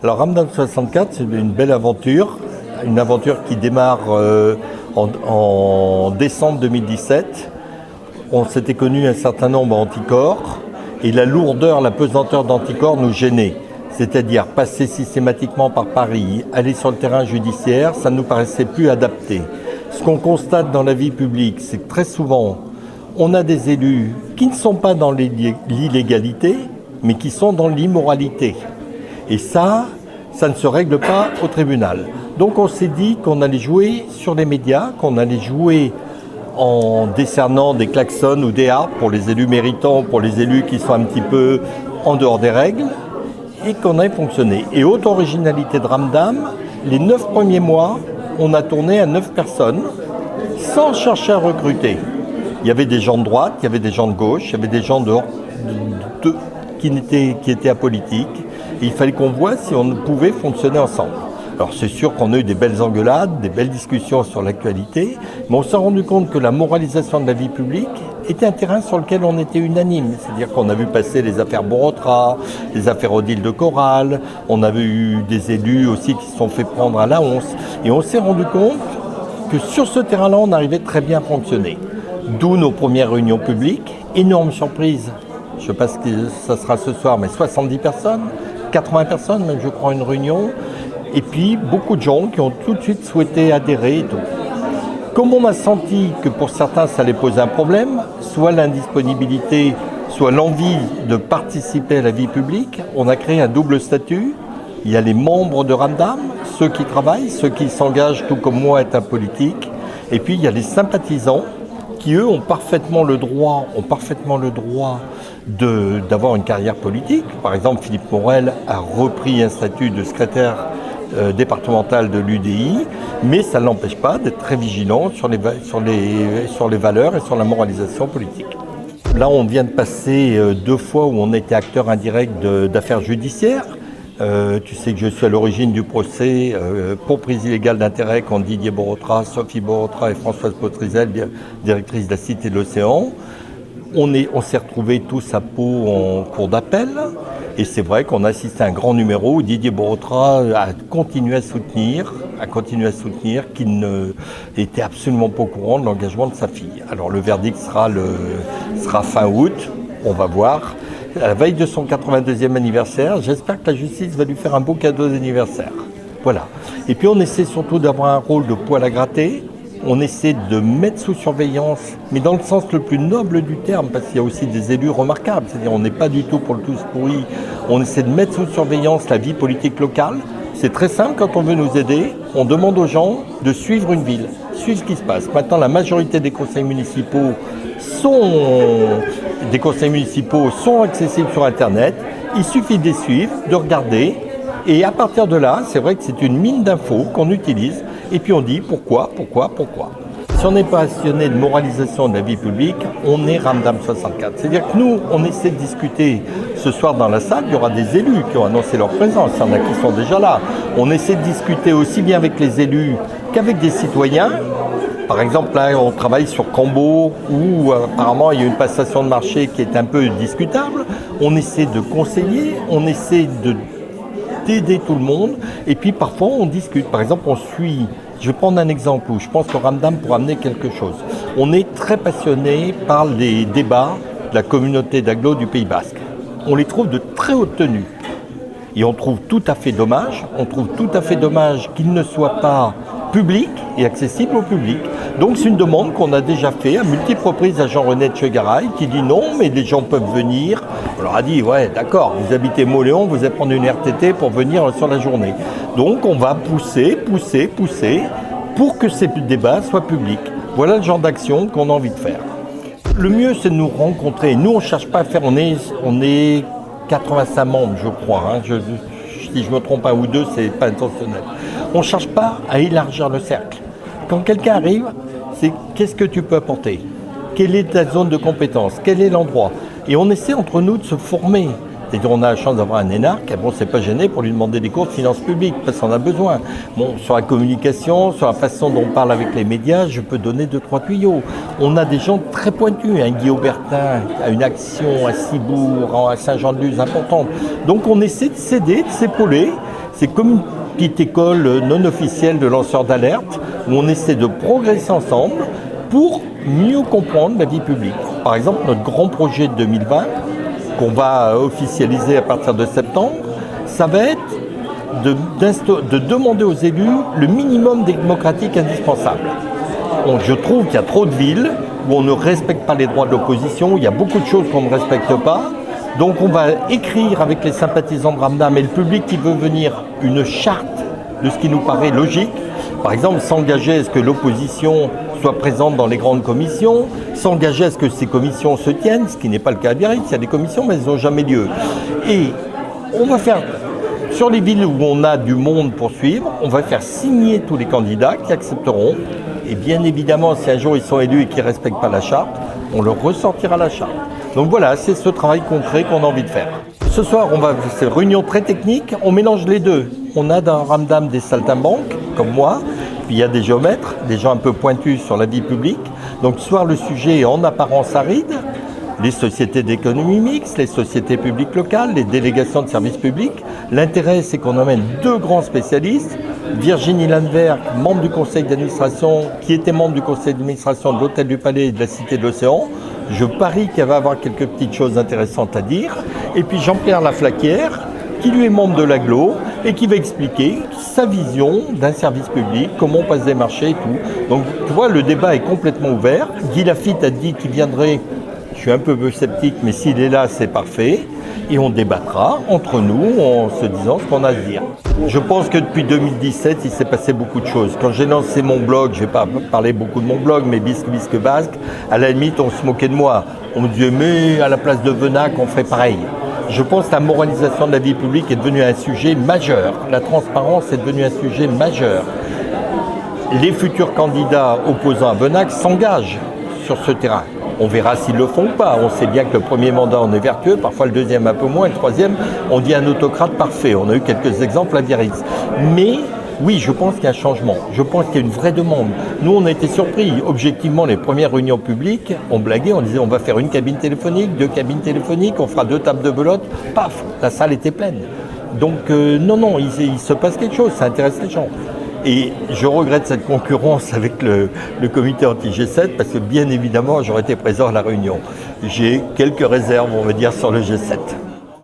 Alors Ramdam 64, c'est une belle aventure, une aventure qui démarre en décembre 2017. On s'était connu un certain nombre d'anticorps et la lourdeur, la pesanteur d'anticorps nous gênait. C'est-à-dire passer systématiquement par Paris, aller sur le terrain judiciaire, ça ne nous paraissait plus adapté. Ce qu'on constate dans la vie publique, c'est que très souvent, on a des élus qui ne sont pas dans l'illégalité, mais qui sont dans l'immoralité. Et ça ne se règle pas au tribunal. Donc on s'est dit qu'on allait jouer sur les médias, qu'on allait jouer en décernant des klaxons ou des harpes pour les élus méritants, pour les élus qui sont un petit peu en dehors des règles, et qu'on ait fonctionné. Et haute originalité de Ramdam, les 9 premiers mois, on a tourné à 9 personnes, sans chercher à recruter. Il y avait des gens de droite, il y avait des gens de gauche, il y avait des gens qui étaient apolitiques. Et il fallait qu'on voit si on pouvait fonctionner ensemble. Alors c'est sûr qu'on a eu des belles engueulades, des belles discussions sur l'actualité, mais on s'est rendu compte que la moralisation de la vie publique était un terrain sur lequel on était unanime. C'est-à-dire qu'on a vu passer les affaires Borotra, les affaires Odile de Corral, on avait eu des élus aussi qui se sont fait prendre à la once. Et on s'est rendu compte que sur ce terrain-là, on arrivait très bien à fonctionner. D'où nos premières réunions publiques. Énorme surprise, je ne sais pas ce que ça sera ce soir, mais 70 personnes. 80 personnes, même je crois, une réunion, et puis beaucoup de gens qui ont tout de suite souhaité adhérer et tout. Comme on a senti que pour certains ça allait poser un problème, soit l'indisponibilité, soit l'envie de participer à la vie publique, on a créé un double statut. Il y a les membres de Ramdam, ceux qui travaillent, ceux qui s'engagent tout comme moi à être politique, et puis il y a les sympathisants qui eux ont parfaitement le droit d'avoir une carrière politique. Par exemple, Philippe Morel a repris un statut de secrétaire départemental de l'UDI, mais ça ne l'empêche pas d'être très vigilant sur les valeurs et sur la moralisation politique. Là, on vient de passer 2 fois où on était acteur indirect d'affaires judiciaires. Tu sais que je suis à l'origine du procès pour prise illégale d'intérêt contre Didier Borotra, Sophie Borotra et Françoise Potrizel, directrice de la Cité de l'Océan. On s'est retrouvés tous à Pau en cour d'appel et c'est vrai qu'on a assisté à un grand numéro où Didier Borotra a continué à soutenir qu'il n'était absolument pas au courant de l'engagement de sa fille. Alors le verdict sera fin août, on va voir. À la veille de son 82e anniversaire, j'espère que la justice va lui faire un beau cadeau d'anniversaire. Voilà. Et puis on essaie surtout d'avoir un rôle de poil à gratter. On essaie de mettre sous surveillance, mais dans le sens le plus noble du terme, parce qu'il y a aussi des élus remarquables. C'est-à-dire on n'est pas du tout pour le tous pourri. On essaie de mettre sous surveillance la vie politique locale. C'est très simple, quand on veut nous aider, on demande aux gens de suivre une ville, suivre ce qui se passe. Maintenant, la majorité des conseils municipaux sont accessibles sur Internet. Il suffit de les suivre, de regarder. Et à partir de là, c'est vrai que c'est une mine d'infos qu'on utilise. Et puis on dit pourquoi. Si on n'est pas passionné de moralisation de la vie publique, on est Ramdam 64. C'est-à-dire que nous, on essaie de discuter ce soir dans la salle. Il y aura des élus qui ont annoncé leur présence. Il y en a qui sont déjà là. On essaie de discuter aussi bien avec les élus qu'avec des citoyens. Par exemple, là, on travaille sur Cambo, où apparemment il y a une passation de marché qui est un peu discutable. On essaie de conseiller, on essaie d'aider tout le monde, et puis parfois on discute. Par exemple, je vais prendre un exemple où je pense que Ramdam pourra amener quelque chose. On est très passionné par les débats de la communauté d'agglo du Pays Basque. On les trouve de très haute tenue. Et on trouve tout à fait dommage qu'ils ne soient pas publics et accessibles au public. Donc c'est une demande qu'on a déjà fait à multiples reprises à Jean-René Tchegaray qui dit non, mais les gens peuvent venir. On leur a dit ouais d'accord, vous habitez Mauléon, vous allez prendre une RTT pour venir sur la journée. Donc on va pousser pour que ces débats soient publics. Voilà le genre d'action qu'on a envie de faire. Le mieux c'est de nous rencontrer. Nous on ne cherche pas à faire, on est 85 membres je crois. Si je me trompe un ou deux, c'est pas intentionnel. On ne cherche pas à élargir le cercle. Quand quelqu'un arrive, c'est qu'est-ce que tu peux apporter ? Quelle est ta zone de compétence ? Quel est l'endroit ? Et on essaie entre nous de se former. C'est-à-dire on a la chance d'avoir un énarque, bon, c'est pas gêné pour lui demander des cours de finances publiques, parce qu'on a besoin. Bon, sur la communication, sur la façon dont on parle avec les médias, je peux donner 2-3 tuyaux. On a des gens très pointus, un Guy Aubertin a une action à Cibourg, à Saint-Jean-de-Luz importante. Donc on essaie de s'aider, de s'épauler. C'est comme une petite école non officielle de lanceurs d'alerte où on essaie de progresser ensemble pour mieux comprendre la vie publique. Par exemple, notre grand projet de 2020, qu'on va officialiser à partir de septembre, ça va être de demander aux élus le minimum démocratique indispensable. Donc, je trouve qu'il y a trop de villes où on ne respecte pas les droits de l'opposition, il y a beaucoup de choses qu'on ne respecte pas. Donc on va écrire avec les sympathisants de Ramdam et le public qui veut venir une charte de ce qui nous paraît logique. Par exemple, s'engager à ce que l'opposition soit présente dans les grandes commissions, s'engager à ce que ces commissions se tiennent, ce qui n'est pas le cas à Biarritz. Il y a des commissions, mais elles n'ont jamais lieu. Et on va faire, sur les villes où on a du monde pour suivre, on va faire signer tous les candidats qui accepteront. Et bien évidemment, si un jour ils sont élus et qu'ils ne respectent pas la charte, on leur ressortira la charte. Donc voilà, c'est ce travail concret qu'on a envie de faire. Ce soir, c'est une réunion très technique, on mélange les deux. On a dans Ramdam des saltimbanques, comme moi, puis il y a des géomètres, des gens un peu pointus sur la vie publique. Donc ce soir, le sujet est en apparence aride. Les sociétés d'économie mixte, les sociétés publiques locales, les délégations de services publics. L'intérêt, c'est qu'on amène deux grands spécialistes. Virginie Landeverg, membre du conseil d'administration, qui était membre du conseil d'administration de l'Hôtel du Palais et de la Cité de l'Océan. Je parie qu'elle va avoir quelques petites choses intéressantes à dire. Et puis Jean-Pierre Laflaquière, qui lui est membre de l'AGLO et qui va expliquer sa vision d'un service public, comment on passe des marchés et tout. Donc tu vois, le débat est complètement ouvert. Guy Lafitte a dit qu'il viendrait. Je suis un peu sceptique, mais s'il est là, c'est parfait. Et on débattra entre nous en se disant ce qu'on a à se dire. Je pense que depuis 2017, il s'est passé beaucoup de choses. Quand j'ai lancé mon blog, je ne vais pas parler beaucoup de mon blog, mais Bisque Basque, à la limite, on se moquait de moi. On me disait, mais à la place de Venac, on ferait pareil. Je pense que la moralisation de la vie publique est devenue un sujet majeur. La transparence est devenue un sujet majeur. Les futurs candidats opposants à Venac s'engagent sur ce terrain. On verra s'ils le font ou pas. On sait bien que le premier mandat, on est vertueux, parfois le deuxième un peu moins, le troisième, on dit un autocrate parfait. On a eu quelques exemples à Biarritz. Mais oui, je pense qu'il y a un changement. Je pense qu'il y a une vraie demande. Nous, on a été surpris. Objectivement, les premières réunions publiques, on blaguait, on disait on va faire une cabine téléphonique, 2 cabines téléphoniques, on fera 2 tables de belote. Paf, la salle était pleine. Donc non, il se passe quelque chose, ça intéresse les gens. Et je regrette cette concurrence avec le comité anti-G7 parce que bien évidemment, j'aurais été présent à la réunion. J'ai quelques réserves, on va dire, sur le G7.